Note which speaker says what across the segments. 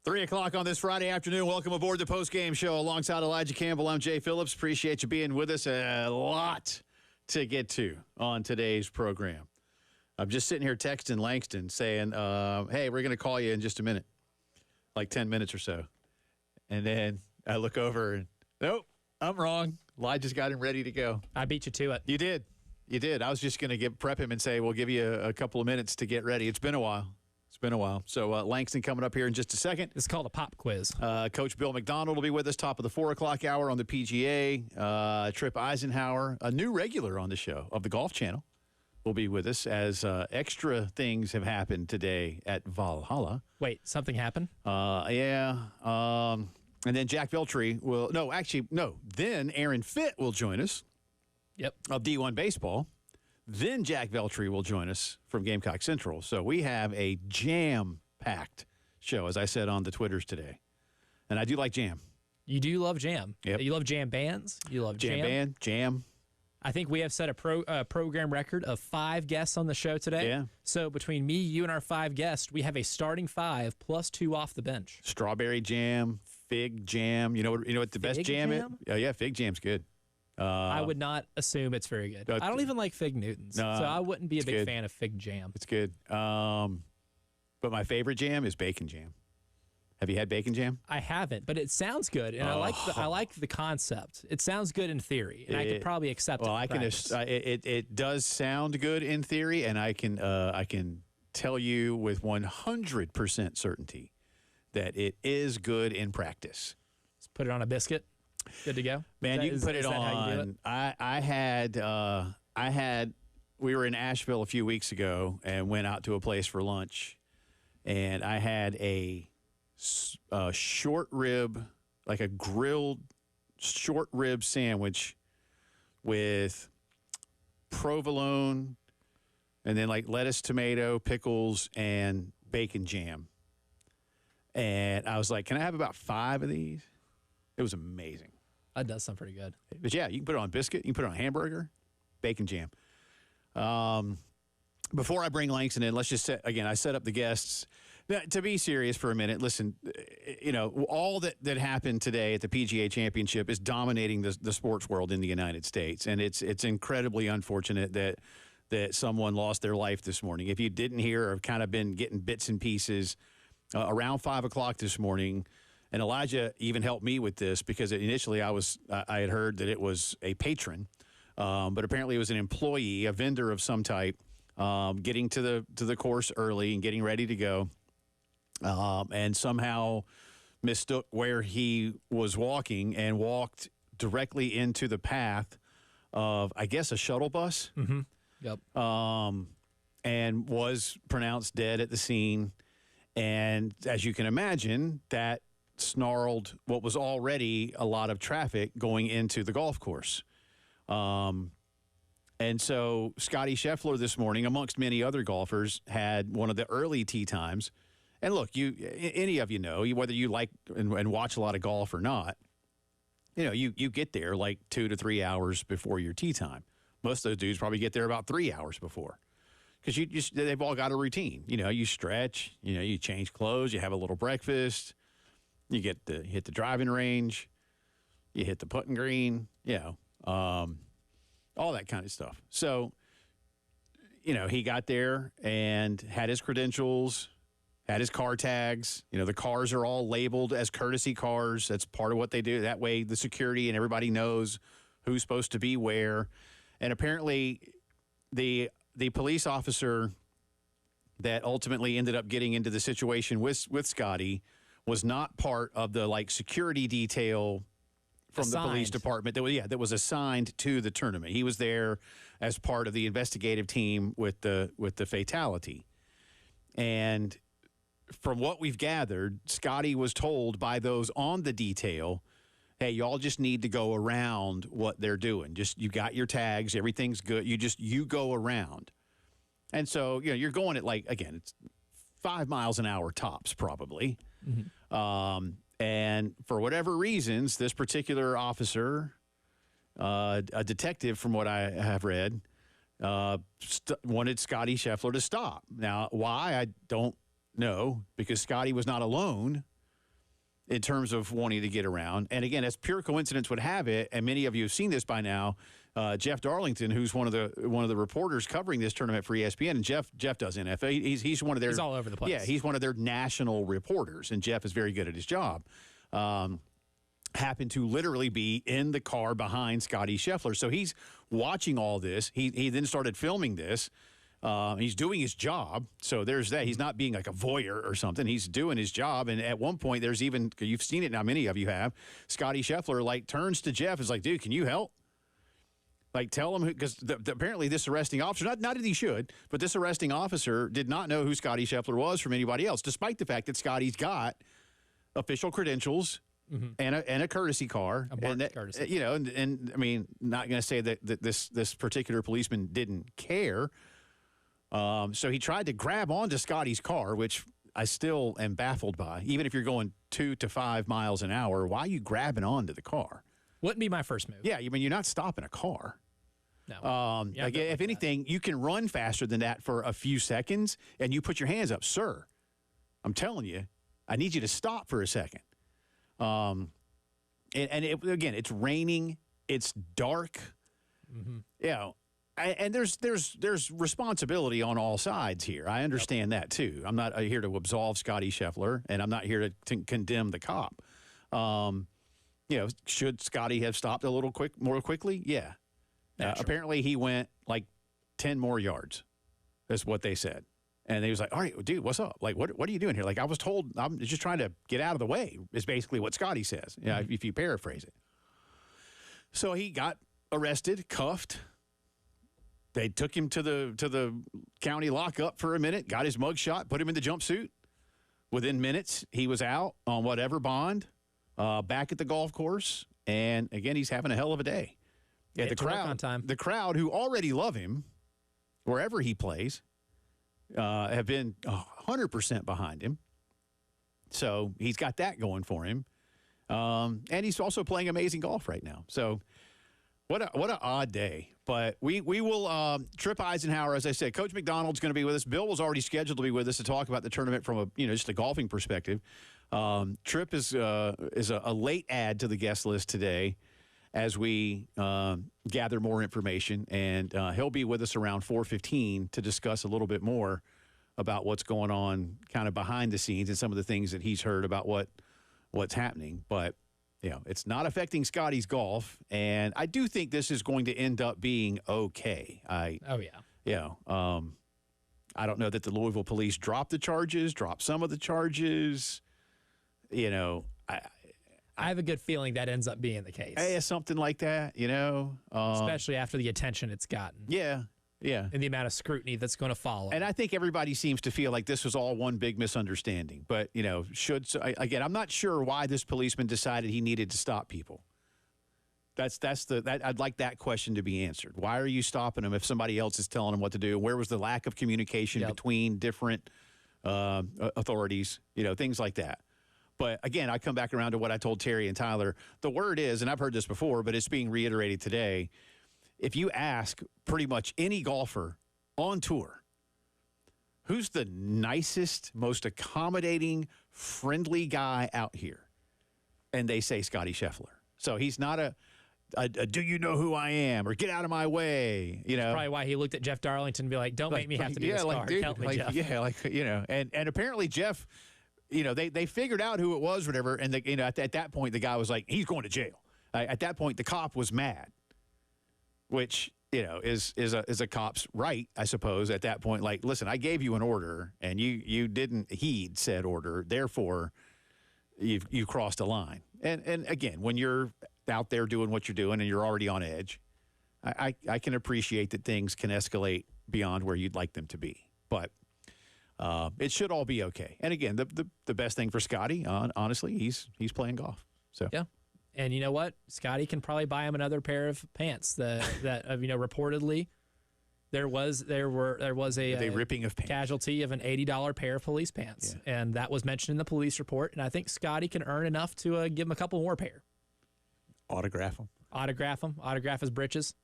Speaker 1: 3 o'clock on this Friday afternoon. Welcome aboard the postgame show alongside Elijah Campbell. I'm Jay Phillips. Appreciate you being with us. A lot to get to on today's program. I'm just sitting here texting Langston saying, hey, we're going to call you in just a minute, like 10 minutes or so. And then I look over and, nope, I'm wrong. Elijah's got him ready to go.
Speaker 2: I beat you to it.
Speaker 1: You did. You did. I was just going to prep him and say, we'll give you a couple of minutes to get ready. It's been a while. So Langston coming up here in just a second.
Speaker 2: It's called a pop quiz.
Speaker 1: Coach Bill McDonald will be with us top of the 4 o'clock hour on the PGA. Trip Eisenhower, a new regular on the show of the Golf Channel, will be with us as extra things have happened today at Valhalla.
Speaker 2: Wait, something happened?
Speaker 1: Yeah. And then Jack Veltri will – Then Aaron Fitt will join us.
Speaker 2: Yep.
Speaker 1: Of D1 Baseball. Then Jack Veltri will join us from Gamecock Central. So we have a jam-packed show, as I said on the Twitters today. And I do like jam.
Speaker 2: You do love jam.
Speaker 1: Yep.
Speaker 2: You love jam bands. You love jam.
Speaker 1: Band, jam.
Speaker 2: I think we have set a program record of 5 guests on the show today.
Speaker 1: Yeah.
Speaker 2: So between me, you, and our 5 guests, we have a starting 5 plus 2 off the bench.
Speaker 1: Strawberry jam, fig jam. You know what the best jam is? Oh, yeah, fig jam's good.
Speaker 2: I would not assume it's very good. I don't even like Fig Newtons, so I wouldn't be a big fan of fig jam.
Speaker 1: It's good. But my favorite jam is bacon jam. Have you had bacon jam?
Speaker 2: I haven't, but it sounds good, and I like the concept. It sounds good in theory, and I could probably accept it. Well,
Speaker 1: it does sound good in theory, and I can tell you with 100% certainty that it is good in practice.
Speaker 2: Let's put it on a biscuit. Good to go.
Speaker 1: Man, you can put it on. We were in Asheville a few weeks ago and went out to a place for lunch, and I had a short rib, like a grilled short rib sandwich with provolone and then like lettuce, tomato, pickles, and bacon jam. And I was like, can I have about 5 of these? It was amazing.
Speaker 2: That does sound pretty good.
Speaker 1: But yeah, you can put it on biscuit. You can put it on hamburger, bacon jam. Before I bring Langston in, let's just say, again, I set up the guests. Now, to be serious for a minute, listen, all that happened today at the PGA Championship is dominating the sports world in the United States. And it's incredibly unfortunate that someone lost their life this morning. If you didn't hear or kind of been getting bits and pieces, around 5 o'clock this morning, and Elijah even helped me with this because initially I had heard that it was a patron, but apparently it was an employee, a vendor of some type, getting to the course early and getting ready to go, and somehow mistook where he was walking and walked directly into the path of, I guess, a shuttle bus.
Speaker 2: Mm-hmm. Yep.
Speaker 1: And was pronounced dead at the scene. And as you can imagine, that snarled what was already a lot of traffic going into the golf course. And so Scotty Scheffler this morning, amongst many other golfers, had one of the early tee times. And look, any of you know, whether you like and watch a lot of golf or not, you get there like 2 to 3 hours before your tee time. Most of those dudes probably get there about 3 hours before. Because they've all got a routine. You stretch, you change clothes, you have a little breakfast, you hit the driving range, you hit the putting green, all that kind of stuff. So, he got there and had his credentials, had his car tags. The cars are all labeled as courtesy cars. That's part of what they do. That way the security and everybody knows who's supposed to be where. And apparently the police officer that ultimately ended up getting into the situation with Scotty was not part of the security detail from the police department that was assigned to the tournament. He was there as part of the investigative team with the fatality. And from what we've gathered, Scotty was told by those on the detail, hey, y'all just need to go around what they're doing. Just, you got your tags, everything's good. You go around. And so, you're going at again, it's 5 miles an hour tops probably. Mm-hmm. And for whatever reasons, this particular officer, a detective from what I have read, wanted Scotty Scheffler to stop. Now, why? I don't know, because Scotty was not alone in terms of wanting to get around. And again, as pure coincidence would have it, and many of you have seen this by now, Jeff Darlington, who's one of the reporters covering this tournament for ESPN, and Jeff does NFL. He's one of their.
Speaker 2: He's all over the place.
Speaker 1: Yeah, he's one of their national reporters, and Jeff is very good at his job. Happened to literally be in the car behind Scotty Scheffler, so he's watching all this. He then started filming this. He's doing his job, so there's that. He's not being like a voyeur or something. He's doing his job, and at one point, there's even, you've seen it now, many of you have, Scotty Scheffler, like, turns to Jeff, is like, dude, can you help? Like, tell him, because apparently this arresting officer, not that he should, but this arresting officer did not know who Scotty Scheffler was from anybody else, despite the fact that Scotty's got official credentials and a courtesy car.
Speaker 2: Courtesy.
Speaker 1: You know, and I mean, not going to say that this particular policeman didn't care. So he tried to grab onto Scotty's car, which I still am baffled by. Even if you're going 2 to 5 miles an hour, why are you grabbing onto the car?
Speaker 2: Wouldn't be my first move.
Speaker 1: Yeah, I mean, you're not stopping a car.
Speaker 2: No.
Speaker 1: Like if anything, you can run faster than that for a few seconds, and you put your hands up. Sir, I'm telling you, I need you to stop for a second. Again, it's raining. It's dark. You know, and there's responsibility on all sides here. I understand that too. I'm not here to absolve Scotty Scheffler, and I'm not here to condemn the cop. You know, should Scotty have stopped a little more quickly? Yeah.
Speaker 2: Sure.
Speaker 1: Apparently, he went like 10 more yards. That's what they said. And he was like, all right, dude, what's up? Like, what are you doing here? Like, I was told I'm just trying to get out of the way is basically what Scotty says, if you paraphrase it. So he got arrested, cuffed. They took him to the county lockup for a minute, got his mug shot, put him in the jumpsuit. Within minutes, he was out on whatever bond, back at the golf course. And, again, he's having a hell of a day. Yeah, the crowd who already love him wherever he plays have been 100% behind him. So he's got that going for him. And he's also playing amazing golf right now. So what an odd day. But we will Trip Eisenhower, as I said, Coach McDonald's going to be with us. Bill was already scheduled to be with us to talk about the tournament from just a golfing perspective. Trip is a late add to the guest list today as we gather more information, and he'll be with us around 4:15 to discuss a little bit more about what's going on kind of behind the scenes and some of the things that he's heard about what's happening. But it's not affecting Scotty's golf, and I do think this is going to end up being okay. I don't know that the Louisville police dropped some of the charges.
Speaker 2: I have a good feeling that ends up being the case.
Speaker 1: Something like that,
Speaker 2: especially after the attention it's gotten.
Speaker 1: Yeah.
Speaker 2: And the amount of scrutiny that's going to follow.
Speaker 1: And I think everybody seems to feel like this was all one big misunderstanding. But, again, I'm not sure why this policeman decided he needed to stop people. I'd like that question to be answered. Why are you stopping him if somebody else is telling him what to do? Where was the lack of communication between different authorities? Things like that. But, again, I come back around to what I told Terry and Tyler. The word is, and I've heard this before, but it's being reiterated today, if you ask pretty much any golfer on tour, who's the nicest, most accommodating, friendly guy out here? And they say Scotty Scheffler. So he's not a do you know who I am? Or get out of my way.
Speaker 2: That's probably why he looked at Jeff Darlington and be like, don't make me have to do this card.
Speaker 1: Dude,
Speaker 2: help me, Jeff.
Speaker 1: Yeah, and apparently Jeff, they figured out who it was, whatever, and at that point the guy was like, he's going to jail. At that point the cop was mad, which is a cop's right, I suppose. At that point, like, listen, I gave you an order and you didn't heed said order, therefore you crossed a line. And again, when you're out there doing what you're doing and you're already on edge, I can appreciate that things can escalate beyond where you'd like them to be, but. It should all be okay. And again, the best thing for Scotty, honestly, he's playing golf. So
Speaker 2: yeah, and you know what? Scotty can probably buy him another pair of pants. That reportedly there was a
Speaker 1: ripping of pants.
Speaker 2: Casualty of an $80 pair of police pants, and that was mentioned in the police report. And I think Scotty can earn enough to give him a couple more pair.
Speaker 1: Autograph them.
Speaker 2: Autograph his britches.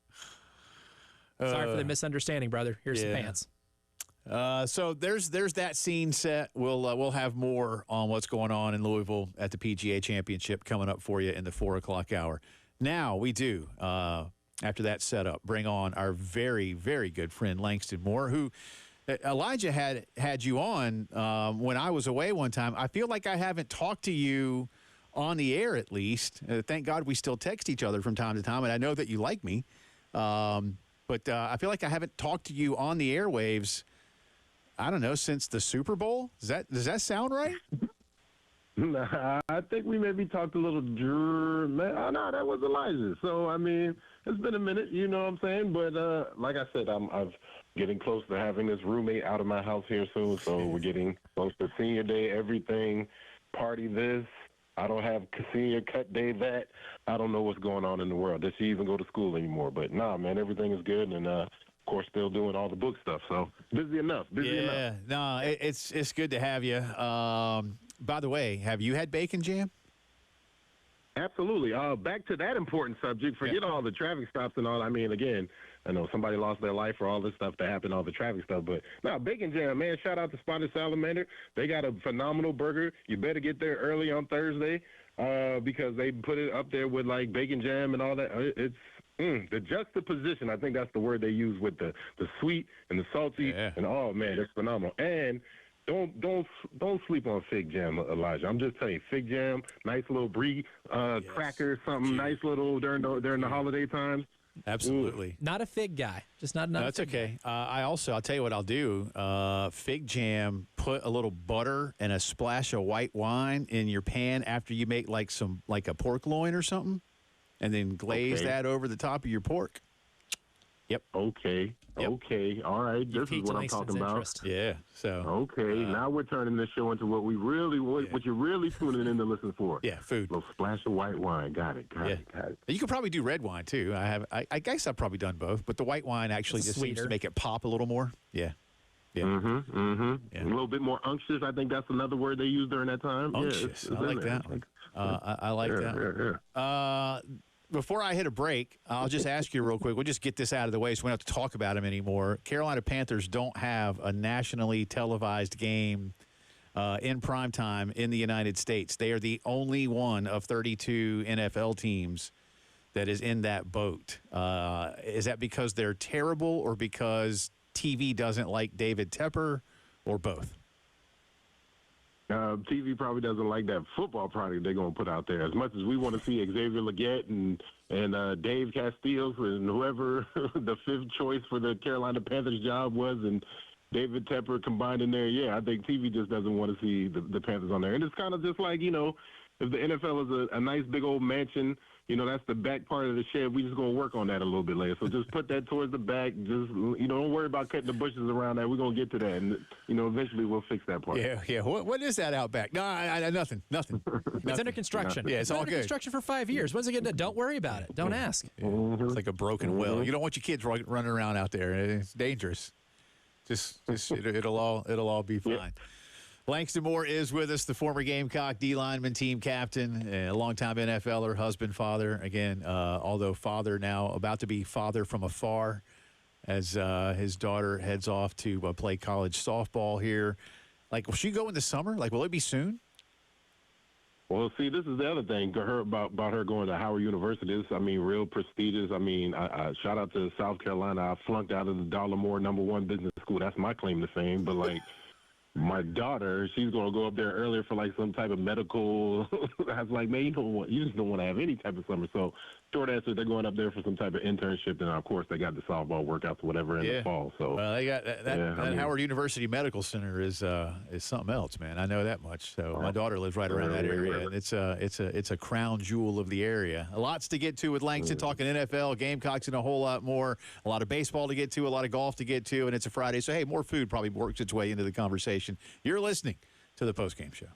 Speaker 2: Sorry for the misunderstanding, brother. Here's some pants.
Speaker 1: So there's that scene set. We'll have more on what's going on in Louisville at the PGA Championship coming up for you in the 4 o'clock hour. Now we do, after that setup, bring on our very, very good friend Langston Moore, who Elijah had you on when I was away one time. I feel like I haven't talked to you on the air, at least. Thank God we still text each other from time to time, and I know that you like me. But I feel like I haven't talked to you on the airwaves, I don't know, since the Super Bowl. Does that sound right?
Speaker 3: Nah, I think we maybe talked a little. No, that was Elijah. So, I mean, it's been a minute, you know what I'm saying? But like I said, I'm getting close to having this roommate out of my house here soon. So we're getting close to senior day, everything, party this. I don't have senior cut day that. I don't know what's going on in the world. Does she even go to school anymore? But, nah, man, everything is good. And, of course, still doing all the book stuff. So busy enough.
Speaker 1: Yeah, no, it's good to have you. By the way, have you had bacon jam?
Speaker 3: Absolutely. Back to that important subject. Forget all the traffic stops and all. I mean, again, I know somebody lost their life for all this stuff that happened, all the traffic stuff. But, no, Bacon Jam, man, shout out to Spotted Salamander. They got a phenomenal burger. You better get there early on Thursday because they put it up there with, like, Bacon Jam and all that. It's the juxtaposition, I think that's the word they use with the sweet and the salty.
Speaker 1: Yeah.
Speaker 3: And, oh, man, it's phenomenal. And Don't sleep on fig jam, Elijah. I'm just telling you, fig jam, nice little brie cracker, something nice little during the holiday times.
Speaker 1: Absolutely.
Speaker 2: Not a fig guy. Just not enough.
Speaker 1: No, that's okay. I'll tell you what I'll do. Fig jam, put a little butter and a splash of white wine in your pan after you make like a pork loin or something, and then glaze that over the top of your pork. Yep.
Speaker 3: Okay. Yep. Okay. All right. This is what I'm talking about.
Speaker 1: Yeah. So.
Speaker 3: Okay. Now we're turning this show into what you're really tuning in to listen for.
Speaker 1: Yeah. Food.
Speaker 3: A little splash of white wine. Got it. Got it.
Speaker 1: You could probably do red wine too. I guess I've probably done both, but the white wine actually just seems to make it pop a little more. Yeah. Yeah.
Speaker 3: Yeah. A little bit more unctuous. I think that's another word they use during that time.
Speaker 1: Unctuous.
Speaker 3: Yeah,
Speaker 1: I like that one. I like that one. Before I hit a break, I'll just ask you real quick. We'll just get this out of the way so we don't have to talk about them anymore. Carolina Panthers don't have a nationally televised game in primetime in the United States. They are the only one of 32 NFL teams that is in that boat. Is that because they're terrible or because TV doesn't like David Tepper or both?
Speaker 3: TV probably doesn't like that football product they're going to put out there. As much as we want to see Xavier Legette and Dave Castillo and whoever the fifth choice for the Carolina Panthers job was and David Tepper combined in there, yeah, I think TV just doesn't want to see the Panthers on there. And it's kind of just like, if the NFL is a nice big old mansion, that's the back part of the shed. We just going to work on that a little bit later. So just put that towards the back. Just, don't worry about cutting the bushes around that. We're going to get to that. And, eventually we'll fix that part.
Speaker 1: Yeah. What is that out back? No, nothing.
Speaker 2: It's under construction.
Speaker 1: Yeah, it's all
Speaker 2: under
Speaker 1: good.
Speaker 2: Construction for 5 years. When's it getting done? Don't worry about it. Don't ask.
Speaker 1: Yeah. It's like a broken well. You don't want your kids running around out there. It's dangerous. Just it'll all be fine. Yep. Langston Moore is with us, the former Gamecock D lineman, team captain, a longtime NFLer, husband, father. Again, although father now, about to be father from afar, as his daughter heads off to play college softball here. Like, will she go in the summer? Like, will it be soon?
Speaker 3: Well, see, this is the other thing about her going to Howard University. This, real prestigious. I shout out to South Carolina. I flunked out of the Dollar-More #1 business school. That's my claim to fame. But, like, my daughter, she's going to go up there earlier for, like, some type of medical. I was like, man, you just don't want to have any type of summer. So, short answer, they're going up there for some type of internship. And, of course, they got the softball workouts or whatever in the fall. So,
Speaker 1: well, they got that Howard University Medical Center is something else, man. I know that much. So, my daughter lives right around that area. And it's a crown jewel of the area. Lots to get to with Langston, talking NFL, Gamecocks, and a whole lot more. A lot of baseball to get to, a lot of golf to get to, and it's a Friday. So, hey, more food probably works its way into the conversation. You're listening to the postgame show.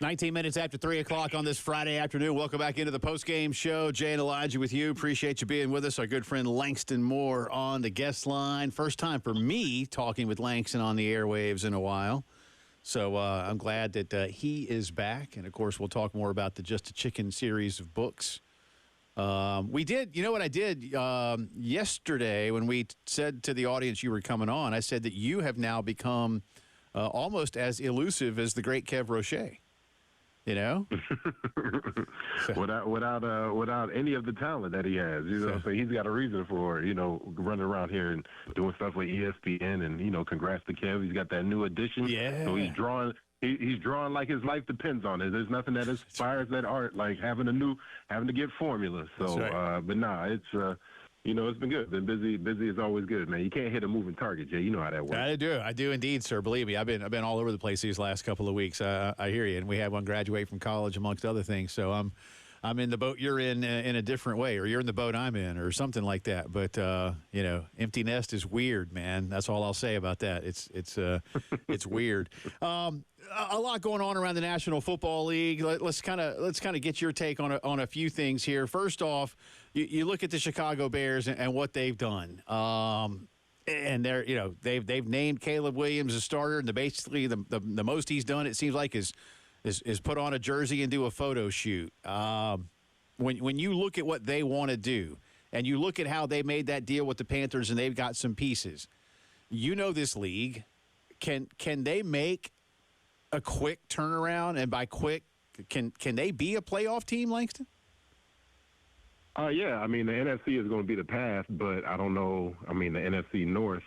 Speaker 1: "19 minutes after 3 o'clock on this Friday afternoon. Welcome back into the postgame show. Jay and Elijah with you. Appreciate you being with us. Our good friend Langston Moore on the guest line. First time for me talking with Langston on the airwaves in a while. So I'm glad that he is back. And, of course, we'll talk more about the Just a Chicken series of books We did, you know what I did yesterday when we said to the audience you were coming on, I said that you have now become almost as elusive as the great Kev Roche. You know,
Speaker 3: without any of the talent that he has, so he's got a reason for running around here and doing stuff with ESPN, and congrats to Kev, he's got that new addition.
Speaker 1: Yeah.
Speaker 3: So he's drawing. He's drawing like his life depends on it. There's nothing that inspires that art like having to get formula. So,
Speaker 1: right.
Speaker 3: But nah, it's. It's been good. Been busy. Busy is always good, man. You can't hit a moving target, Jay. You know how that works.
Speaker 1: I do indeed, sir. Believe me, I've been all over the place these last couple of weeks. I hear you, and we had one graduate from college, amongst other things. So I'm in the boat you're in a different way, or you're in the boat I'm in, or something like that. But empty nest is weird, man. That's all I'll say about that. It's weird. A lot going on around the National Football League. Let's kind of get your take on a few things here. First off, you look at the Chicago Bears and what they've done. And they've named Caleb Williams a starter, and basically the most he's done, it seems like, is put on a jersey and do a photo shoot. When you look at what they want to do, and you look at how they made that deal with the Panthers, and they've got some pieces, this league, can they make a quick turnaround? And by quick, can they be a playoff team, Langston?
Speaker 3: Yeah, I mean, the NFC is going to be the path, but I don't know. I mean, the NFC North,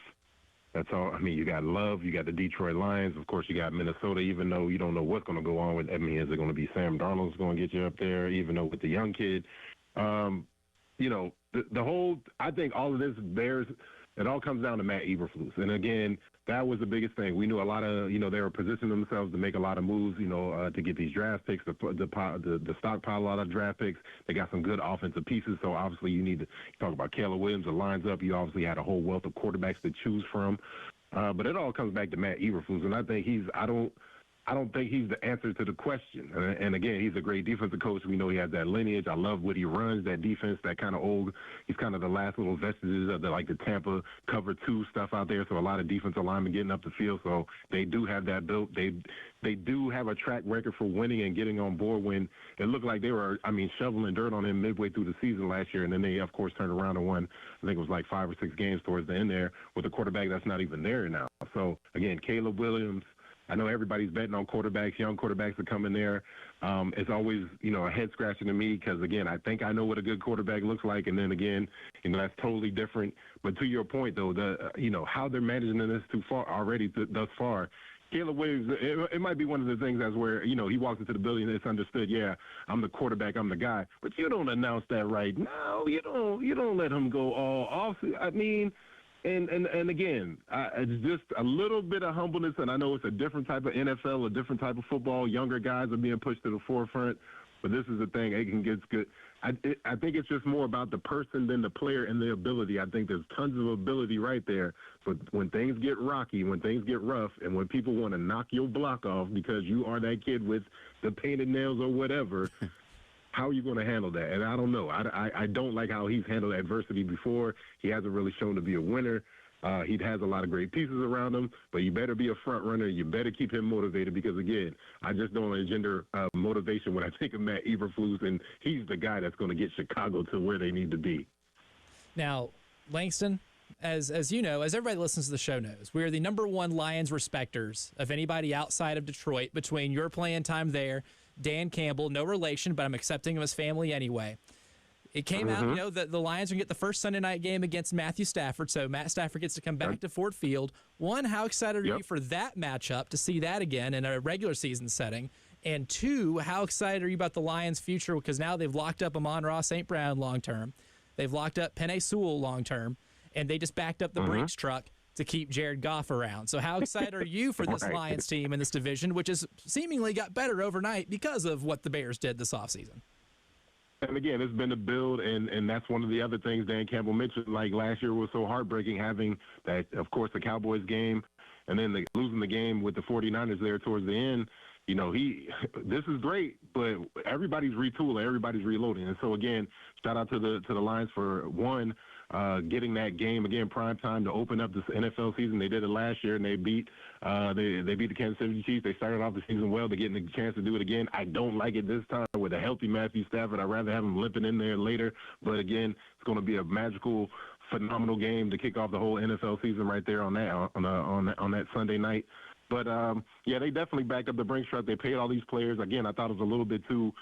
Speaker 3: that's all. I mean, you got Love, you got the Detroit Lions. Of course, you got Minnesota, even though you don't know what's going to go on with. I mean, is it going to be Sam Darnold's going to get you up there, even though with the young kid? The whole, I think all of this Bears, it all comes down to Matt Eberflus. And again, that was the biggest thing. We knew a lot of, they were positioning themselves to make a lot of moves, to get these draft picks, the stockpile a lot of draft picks. They got some good offensive pieces. So obviously you need to talk about Caleb Williams, the lines up. You obviously had a whole wealth of quarterbacks to choose from. But it all comes back to Matt Eberflus. And I think I don't think he's the answer to the question. And again, he's a great defensive coach. We know he has that lineage. I love what he runs, that defense, that kind of old. He's kind of the last little vestiges of the Tampa cover 2 stuff out there. So a lot of defensive linemen getting up the field. So they do have that built. They do have a track record for winning and getting on board when it looked like they were, shoveling dirt on him midway through the season last year. And then they, of course, turned around and won, I think it was like 5 or 6 games towards the end there with a quarterback that's not even there now. So, again, Caleb Williams, I know everybody's betting on quarterbacks, young quarterbacks that come in there. It's always, a head scratching to me because, again, I think I know what a good quarterback looks like. And then, again, that's totally different. But to your point, though, how they're managing this too far already thus far, Caleb Williams, it might be one of the things that's where, he walks into the building and it's understood, yeah, I'm the quarterback, I'm the guy. But you don't announce that right now. You don't let him go all off. And again, it's just a little bit of humbleness, and I know it's a different type of NFL, a different type of football. Younger guys are being pushed to the forefront, but this is the thing. Aiken gets good. I think it's just more about the person than the player and the ability. I think there's tons of ability right there, but when things get rocky, when things get rough, and when people want to knock your block off because you are that kid with the painted nails or whatever, how are you going to handle that? And I don't know. I don't like how he's handled adversity before. He hasn't really shown to be a winner. He has a lot of great pieces around him, but you better be a front runner. You better keep him motivated because, again, I just don't engender motivation when I think of Matt Eberflus, and he's the guy that's going to get Chicago to where they need to be.
Speaker 2: Now, Langston, as you know, as everybody that listens to the show knows, we are the #1 Lions respecters of anybody outside of Detroit between your playing time there, Dan Campbell, no relation, but I'm accepting him as family anyway. It came out, that the Lions are going to get the first Sunday night game against Matthew Stafford, so Matt Stafford gets to come back to Ford Field. One, how excited are you for that matchup, to see that again in a regular season setting? And 2, how excited are you about the Lions' future, because now they've locked up Amon-Ra St. Brown long-term. They've locked up Penei Sewell long-term, and they just backed up the Brinks truck to keep Jared Goff around. So how excited are you for this Lions team in this division, which has seemingly got better overnight because of what the Bears did this offseason?
Speaker 3: And again, it's been a build, and that's one of the other things Dan Campbell mentioned. Like last year was so heartbreaking having that, of course, the Cowboys game, and then losing the game with the 49ers there towards the end. This is great, but everybody's retooling, everybody's reloading. And so again, shout out to the Lions for one, getting that game again, prime time to open up this NFL season. They did it last year, and they beat the Kansas City Chiefs. They started off the season well. They're getting a chance to do it again. I don't like it this time with a healthy Matthew Stafford. I'd rather have him limping in there later. But again, it's going to be a magical, phenomenal game to kick off the whole NFL season right there on that Sunday night. But, yeah, they definitely backed up the Brinks truck. They paid all these players. Again, I thought it was a little bit too,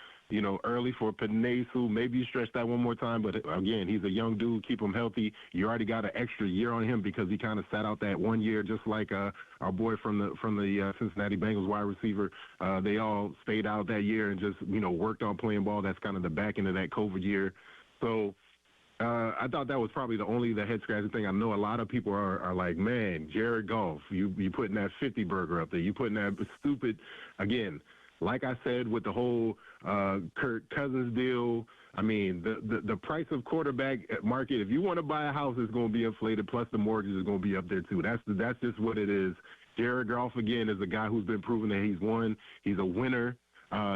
Speaker 3: early for Penesu. Maybe you stretch that one more time. But, again, he's a young dude. Keep him healthy. You already got an extra year on him because he kind of sat out that 1 year, just like our boy from the Cincinnati Bengals wide receiver. They all stayed out that year and just, worked on playing ball. That's kind of the back end of that COVID year. So, I thought that was probably the head-scratching thing. I know a lot of people are like, man, Jared Goff, you putting that 50 burger up there. You putting that stupid, again, like I said, with the whole Kirk Cousins deal, I mean, the price of quarterback market, if you want to buy a house, it's going to be inflated, plus the mortgage is going to be up there too. That's just what it is. Jared Goff, again, is a guy who's been proven that he's won. He's a winner.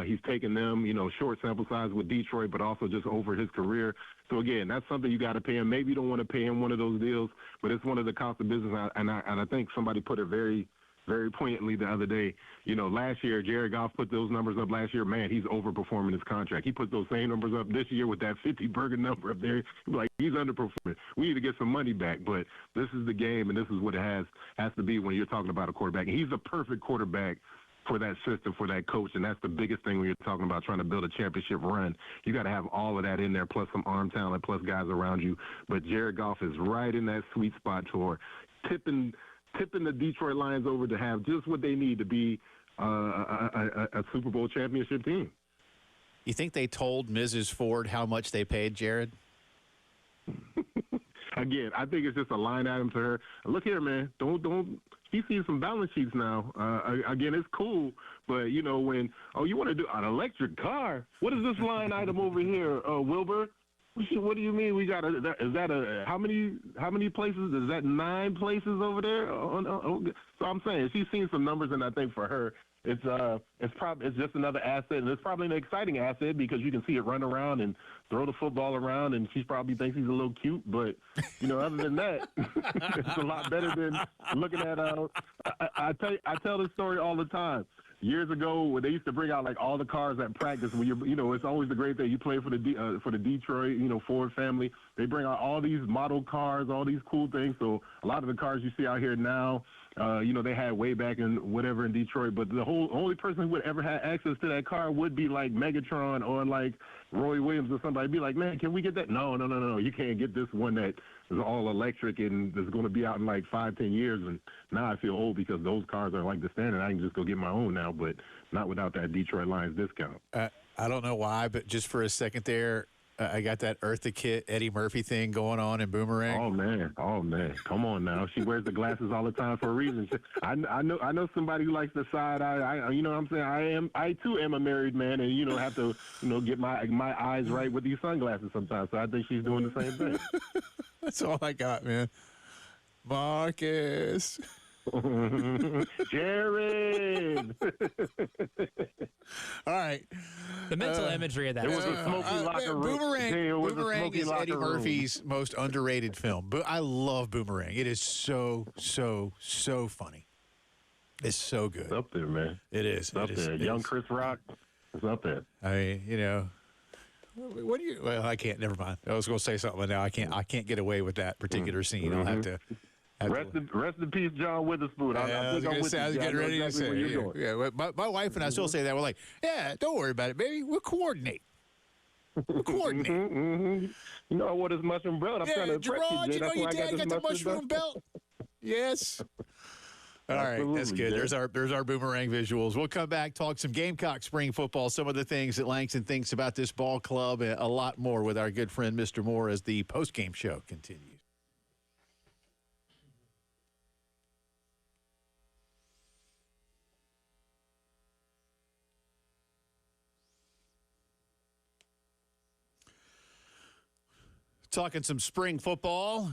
Speaker 3: He's taken them, short sample size with Detroit, but also just over his career. So, again, that's something you got to pay him. Maybe you don't want to pay him one of those deals, but it's one of the cost of business. And I think somebody put it very, very poignantly the other day. Last year, Jared Goff put those numbers up last year. Man, he's overperforming his contract. He put those same numbers up this year with that 50 burger number up there. Like, he's underperforming. We need to get some money back, but this is the game, and this is what it has to be when you're talking about a quarterback. And he's the perfect quarterback for that system, for that coach, and that's the biggest thing when you're talking about trying to build a championship run. You got to have all of that in there, plus some arm talent, plus guys around you. But Jared Goff is right in that sweet spot for tipping the Detroit Lions over to have just what they need to be a Super Bowl championship team.
Speaker 1: You think they told Mrs. Ford how much they paid Jared?
Speaker 3: Again, I think it's just a line item to her. Look here, man. Don't. She sees some balance sheets now. Again, it's cool, but you want to do an electric car? What is this line item over here, Wilbur? What do you mean we got is that how many places? Is that 9 places over there? So I'm saying she's seen some numbers, and I think for her, it's just another asset, and it's probably an exciting asset because you can see it run around and throw the football around, and she probably thinks he's a little cute. But other than that, it's a lot better than looking at. I tell this story all the time. Years ago, when they used to bring out like all the cars at practice, when it's always the great thing. You play for the Detroit, Ford family. They bring out all these model cars, all these cool things. So a lot of the cars you see out here now, they had way back in whatever in Detroit. But the only person who would ever have access to that car would be like Megatron or like Roy Williams or somebody. Be like, man, can we get that? No, you can't get this one that is all electric and is going to be out in like 5-10 years. And now I feel old because those cars are like the standard. I can just go get my own now, but not without that Detroit Lions discount.
Speaker 1: I don't know why, but just for a second there, I got that Eartha Kitt, Eddie Murphy thing going on in Boomerang.
Speaker 3: Oh man, come on now. She wears the glasses all the time for a reason. I know somebody who likes the side eye. You know what I'm saying? I too am a married man, and have to get my eyes right with these sunglasses sometimes. So I think she's doing the same thing.
Speaker 1: That's all I got, man. Marcus.
Speaker 3: Jared.
Speaker 1: All right.
Speaker 2: The mental imagery of that.
Speaker 3: It was a smoky locker room.
Speaker 1: Boomerang is Eddie Murphy's most underrated film. But I love Boomerang. It is so funny. It's so good.
Speaker 3: It's up there, man.
Speaker 1: It is.
Speaker 3: It's up there. Young Chris Rock is up there.
Speaker 1: I mean, what do you? Well, I can't. Never mind. I was going to say something, but now I can't get away with that particular scene. I'll have to.
Speaker 3: Rest in peace, John Witherspoon.
Speaker 1: I was getting ready to say. Yeah, my wife and I still say that. We're like, yeah, don't worry about it, baby. We'll coordinate.
Speaker 3: Mm-hmm. I wore this mushroom belt. I'm trying to
Speaker 1: Gerard,
Speaker 3: impress
Speaker 1: your dad got the mushroom belt. Yes. All right, that's good. Yeah. There's our Boomerang visuals. We'll come back, talk some Gamecock spring football, some of the things that Langston thinks about this ball club, and a lot more with our good friend Mr. Moore as the post-game show continues. Talking some spring football,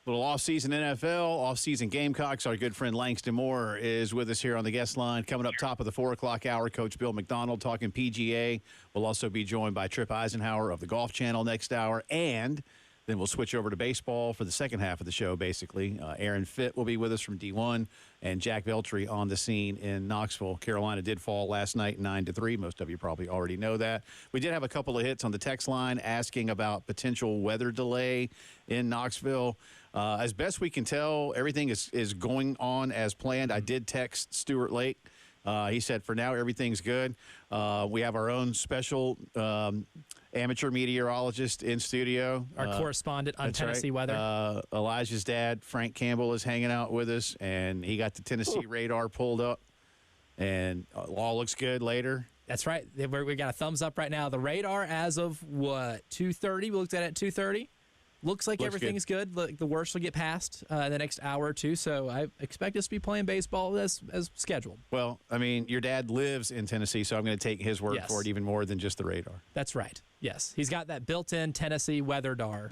Speaker 1: little off-season NFL, off-season Gamecocks. Our good friend Langston Moore is with us here on the guest line. Coming up top of the 4 o'clock hour, Coach Bill McDonald talking PGA. We'll also be joined by Trip Eisenhower of the Golf Channel next hour. And Then we'll switch over to baseball for the second half of the show, basically. Aaron Fitt will be with us from D1, and Jack Veltri on the scene in Knoxville. Carolina did fall last night 9-3. Most of you probably already know that. We did have a couple of hits on the text line asking about potential weather delay in Knoxville. As best we can tell, everything is going on as planned. I did text Stuart Lake. He said, for now, everything's good. We have our own special amateur meteorologist in studio.
Speaker 2: Our correspondent on Tennessee
Speaker 1: right.
Speaker 2: weather.
Speaker 1: Elijah's dad, Frank Campbell, is hanging out with us, and he got the Tennessee radar pulled up, and all looks good later.
Speaker 2: That's right. We got a thumbs up right now. The radar as of, 2:30? We looked at it at 2:30. Looks like everything's good. The worst will get past in the next hour or two, so I expect us to be playing baseball as scheduled.
Speaker 1: Well, I mean, your dad lives in Tennessee, so I'm going to take his word for it even more than just the radar.
Speaker 2: That's right. Yes. He's got that built-in Tennessee weather-dar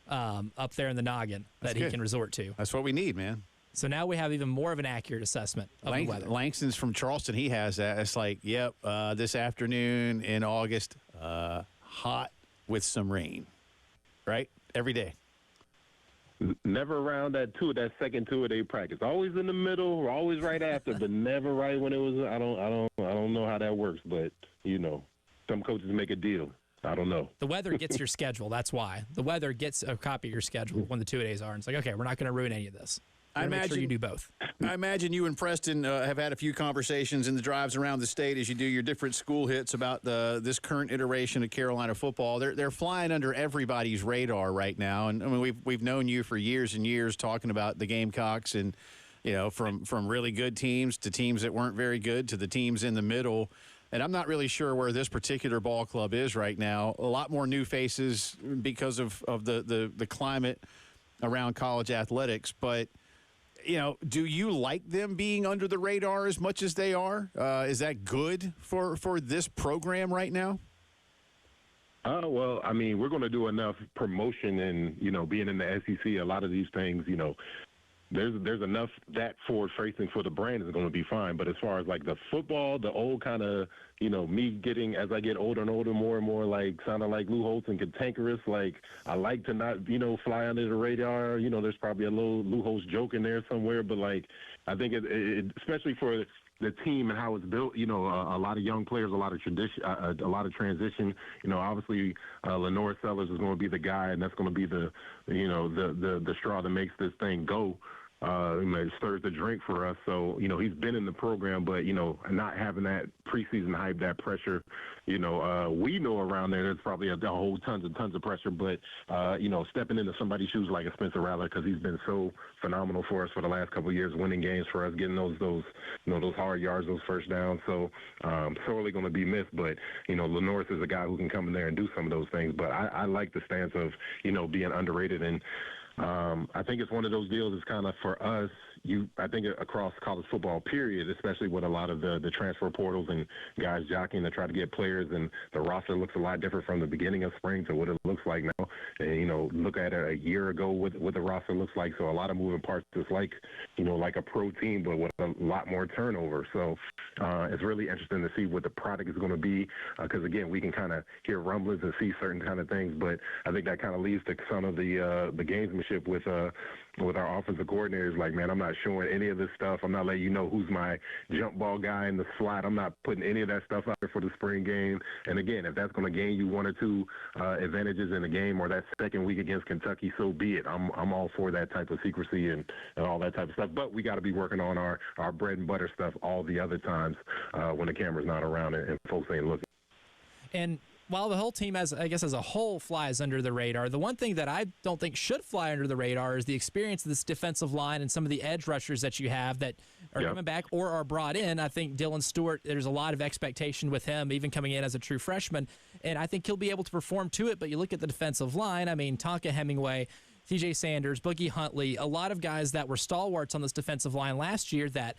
Speaker 2: up there in the noggin that he can resort to.
Speaker 1: That's what we need, man.
Speaker 2: So now we have even more of an accurate assessment of the weather.
Speaker 1: Langston's from Charleston. He has that. It's like, this afternoon in August, hot with some rain, right? Every day.
Speaker 3: Never around that second two-a-day practice. Always in the middle, or always right after, but never right when it was. I don't know how that works, but some coaches make a deal. I don't know.
Speaker 2: The weather gets your schedule. That's why the weather gets a copy of your schedule when the two-a-days are. And it's like, okay, we're not going to ruin any of this. I imagine make sure you do both.
Speaker 1: I imagine you and Preston have had a few conversations in the drives around the state as you do your different school hits about this current iteration of Carolina football. They're flying under everybody's radar right now, and I mean we've known you for years and years talking about the Gamecocks, and from really good teams to teams that weren't very good to the teams in the middle. And I'm not really sure where this particular ball club is right now. A lot more new faces because of the climate around college athletics, but. Do you like them being under the radar as much as they are? Is that good for this program right now?
Speaker 3: Well, I mean, we're going to do enough promotion and, being in the SEC, a lot of these things, there's enough that forward facing for the brand is going to be fine. But as far as like the football, the old kind of, me getting as I get older and older, more and more like sounding like Lou Holtz and cantankerous. Like I like to not, fly under the radar. There's probably a little Lou Holtz joke in there somewhere. But like I think it especially for the team and how it's built, a lot of young players, a lot of tradition, a lot of transition. Obviously, Lenore Sellers is going to be the guy, and that's going to be the straw that makes this thing go. It stirs the drink for us. So, he's been in the program, but, not having that preseason hype, that pressure, we know around there's probably a whole tons of pressure. But, stepping into somebody's shoes like a Spencer Rattler, because he's been so phenomenal for us for the last couple of years, winning games for us, getting those hard yards, those first downs. So, sorely going to be missed. But, Lenore is a guy who can come in there and do some of those things. But I like the stance of, being underrated. And, I think it's one of those deals. It's kind of for us. I think across college football, period, especially with a lot of the transfer portals and guys jockeying to try to get players, and the roster looks a lot different from the beginning of spring to what it looks like now. And look at it a year ago what the roster looks like. So a lot of moving parts. It's like like a pro team, but with a lot more turnover. So it's really interesting to see what the product is going to be. Because again, we can kind of hear rumblings and see certain kind of things, but I think that kind of leads to some of the gamesmanship with our offensive coordinators. Like, man, I'm not showing any of this stuff. I'm not letting you know who's my jump ball guy in the slot. I'm not putting any of that stuff out there for the spring game. And again, if that's going to gain you one or two advantages in the game or that second week against Kentucky, so be it. I'm all for that type of secrecy and all that type of stuff. But we got to be working on our bread and butter stuff all the other times when the camera's not around and folks ain't looking.
Speaker 2: And while the whole team, as a whole, flies under the radar, the one thing that I don't think should fly under the radar is the experience of this defensive line and some of the edge rushers that you have that are coming back or are brought in. I think Dylan Stewart, there's a lot of expectation with him, even coming in as a true freshman, and I think he'll be able to perform to it. But you look at the defensive line, I mean, Tonka Hemingway, TJ Sanders, Boogie Huntley, a lot of guys that were stalwarts on this defensive line last year that,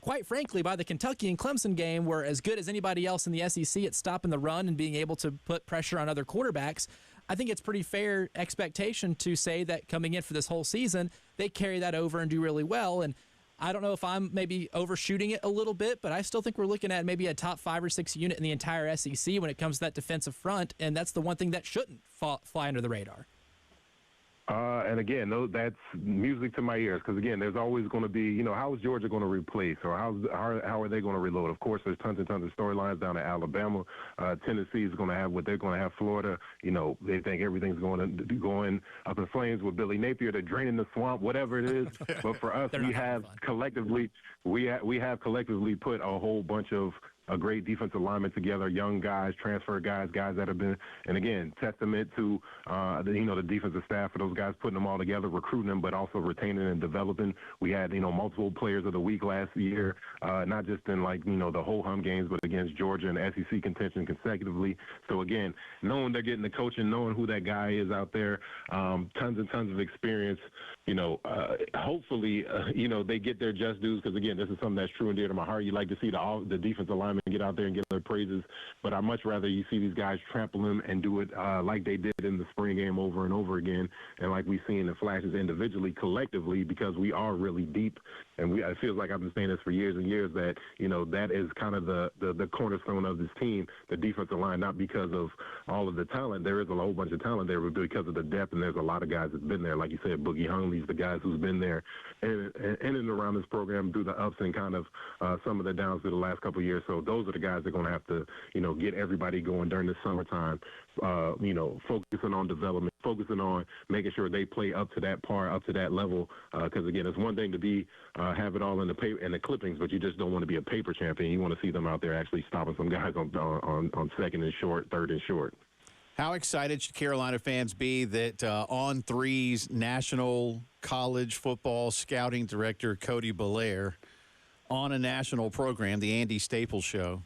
Speaker 2: quite frankly, by the Kentucky and Clemson game, were as good as anybody else in the SEC at stopping the run and being able to put pressure on other quarterbacks. I think it's pretty fair expectation to say that coming in for this whole season, they carry that over and do really well. And I don't know if I'm maybe overshooting it a little bit, but I still think we're looking at maybe a top 5 or 6 unit in the entire SEC when it comes to that defensive front, and that's the one thing that shouldn't fly under the radar.
Speaker 3: And again, that's music to my ears because, again, there's always going to be, how is Georgia going to replace or how are they going to reload? Of course, there's tons and tons of storylines down at Alabama. Tennessee is going to have what they're going to have. Florida, they think everything's going up in flames with Billy Napier. They're draining the swamp, whatever it is. But for us, we have collectively put a whole bunch of a great defensive lineman together, young guys, transfer guys that have been, and again, testament to the defensive staff for those guys putting them all together, recruiting them, but also retaining and developing. We had multiple players of the week last year, not just in the whole hum games, but against Georgia and SEC contention consecutively. So again, knowing they're getting the coaching, knowing who that guy is out there, tons and tons of experience. Hopefully, they get their just dues because again, this is something that's true and dear to my heart. You like to see the defensive linemen get out there and get their praises, but I'd much rather you see these guys trample them and do it like they did in the spring game over and over again, and like we've seen the flashes individually, collectively, because we are really deep, and it feels like I've been saying this for years and years that that is kind of the cornerstone of this team, the defensive line, not because of all of the talent. There is a whole bunch of talent there, but because of the depth, and there's a lot of guys that's been there. Like you said, Boogie Hungley's the guys who's been there in and around this program through the ups and kind of some of the downs through the last couple of years. So those are the guys that are going to have to, get everybody going during the summertime, focusing on development, focusing on making sure they play up to that par, up to that level. Because, again, it's one thing to have it all in the paper and the clippings, but you just don't want to be a paper champion. You want to see them out there actually stopping some guys on second and short, third and short.
Speaker 1: How excited should Carolina fans be that On3's National College Football Scouting Director Cody Belair on a national program, the Andy Staples Show,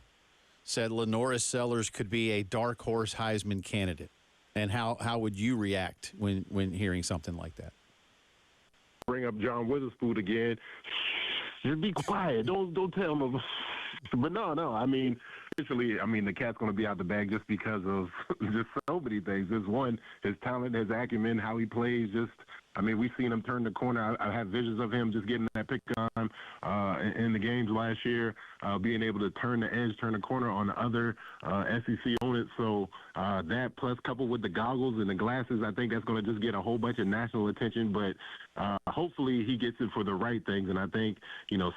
Speaker 1: said Lenoris Sellers could be a dark horse Heisman candidate? And how would you react when hearing something like that?
Speaker 3: Bring up John Witherspoon again. Just be quiet. Don't tell him. But no. I mean, the cat's going to be out the bag just because of just so many things. There's one, his talent, his acumen, how he plays. We've seen him turn the corner. I have visions of him just getting that pick on in the games last year, being able to turn the edge, turn the corner on the other SEC opponents. So that plus coupled with the goggles and the glasses, I think that's going to just get a whole bunch of national attention. But hopefully he gets it for the right things. And I think,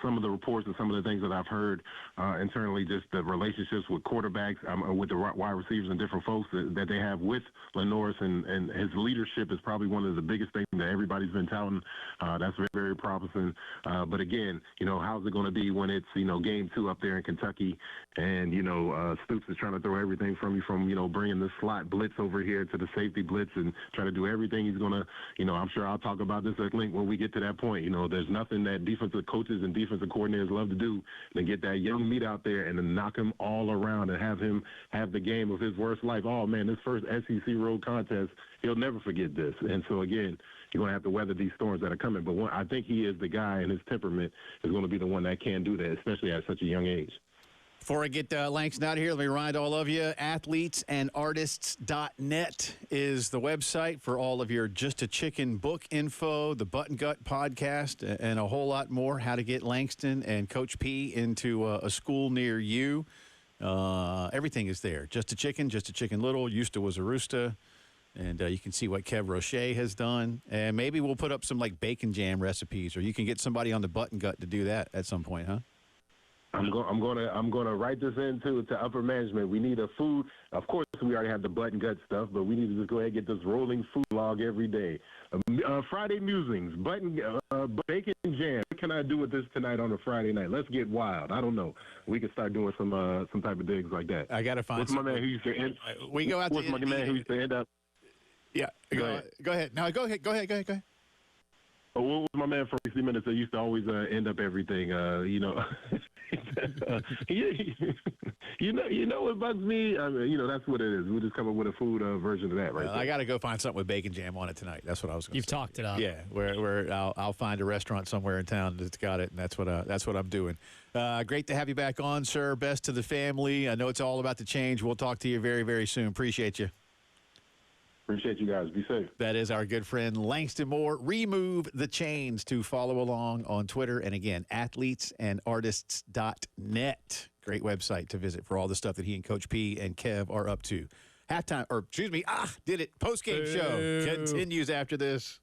Speaker 3: some of the reports and some of the things that I've heard internally, just the relationships with quarterbacks, with the wide receivers and different folks that they have with Lenoris and his leadership is probably one of the biggest things that everybody's been touting. That's very, very promising. But again, how's it going to be when it's, game 2 up there in Kentucky and, Stoops is trying to throw everything from you from, bringing the slot blitz over here to the safety blitz and try to do everything he's going to, I'm sure I'll talk about this at length when we get to that point. There's nothing that defensive coaches and defensive coordinators love to do than get that young meat out there and then knock him all around and have him have the game of his worst life. Oh, man, this first SEC road contest, he'll never forget this. And so, again, you're going to have to weather these storms that are coming. But I think he is the guy, and his temperament is going to be the one that can do that, especially at such a young age.
Speaker 1: Before I get Langston out of here, let me remind all of you, athletesанdartists.net is the website for all of your Just a Chicken book info, the Button Gut podcast, and a whole lot more, how to get Langston and Coach P into a school near you. Everything is there. Just a Chicken Little, used to was a rooster. And you can see what Kev Roche has done. And maybe we'll put up some bacon jam recipes, or you can get somebody on the Button Gut to do that at some point, huh?
Speaker 3: I'm gonna write this into upper management. We need a food. Of course, we already have the Button Gut stuff, but we need to just go ahead and get this rolling food log every day. Friday musings, bacon jam. What can I do with this tonight on a Friday night? Let's get wild. I don't know. We can start doing some type of digs like that.
Speaker 1: I gotta find.
Speaker 3: What's my man who used to end?
Speaker 1: We go out.
Speaker 3: What's my man who used to end up?
Speaker 1: Yeah, go ahead. No, go ahead.
Speaker 3: What was my man for 60 Minutes that used to always end up everything? You know what bugs me? That's what it is. We'll just come up with a food version of that, right?
Speaker 1: I got to go find something with bacon jam on it tonight. That's what I was going to say.
Speaker 2: You've talked it up.
Speaker 1: Yeah, where I'll find a restaurant somewhere in town that's got it, and that's what I'm doing. Great to have you back on, sir. Best to the family. I know it's all about the change. We'll talk to you very, very soon. Appreciate you.
Speaker 3: Appreciate you guys. Be safe.
Speaker 1: That is our good friend Langston Moore. Remove the chains to follow along on Twitter. And again, athletesанdartists.net. Great website to visit for all the stuff that he and Coach P and Kev are up to. Halftime, or excuse me, did it. Post-game show continues after this.